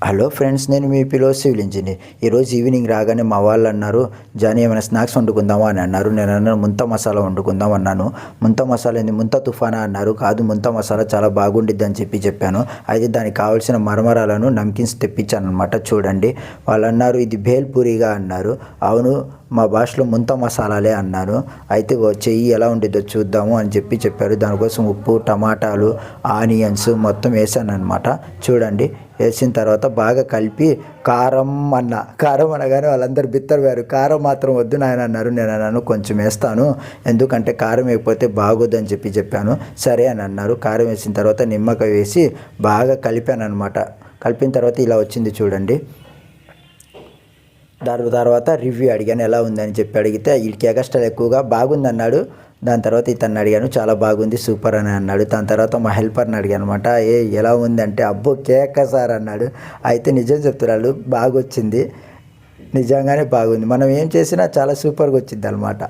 Hello friends, నేను మీ పిలో civil engineer. ఈరోజు evening రాగానే మా వాళ్ళు అన్నారు, జానీ ఏమైనా స్నాక్స్ వండుకుందామా అని అన్నారు. నేను అన్నాను ముంత మసాలా వండుకుందాం అన్నాను. ముంత మసాలా ఏంది, ముంత తుఫానా అన్నారు. కాదు, ముంత మసాలా చాలా బాగుండిద్ది అని చెప్పాను. అయితే దానికి కావాల్సిన మరమరాలను నమ్కిన్స్ తెప్పించాను అనమాట. చూడండి, వాళ్ళు అన్నారు ఇది భేల్పూరిగా అన్నారు. అవును, మా భాషలో ముంత మసాలాలే అన్నాను. అయితే చెయ్యి ఎలా ఉండిద్దో చూద్దాము అని చెప్పారు. దానికోసం ఉప్పు, టమాటాలు, ఆనియన్స్ మొత్తం వేసాను అనమాట. చూడండి, వేసిన తర్వాత బాగా కలిపి కారం అనగానే వాళ్ళందరూ బిత్తరపోయారు. కారం మాత్రం వద్దు నాయన అన్నారు. నేను అన్నాను కొంచెం వేస్తాను, ఎందుకంటే కారం వేయకపోతే బాగోదు అని చెప్పాను. సరే అని అన్నారు. కారం వేసిన తర్వాత నిమ్మకాయ వేసి బాగా కలిపాను అనమాట. కలిపిన తర్వాత ఇలా వచ్చింది చూడండి. దాని తర్వాత రివ్యూ అడిగాను, ఎలా ఉందని అడిగితే వీడికి ఎగస్ట్రాలు ఎక్కువగా బాగుంది అన్నాడు. దాని తర్వాత ఇతన్ని అడిగాను, చాలా బాగుంది, సూపర్ అని అన్నాడు. దాని తర్వాత మా హెల్పర్ని అడిగాను అనమాట, ఎలా ఉంది అంటే అబ్బో కేక సార్ అన్నాడు. అయితే నిజం చెప్తున్నాడు, బాగొచ్చింది, నిజంగానే బాగుంది. మనం ఏం చేసినా చాలా సూపర్గా వచ్చింది అనమాట.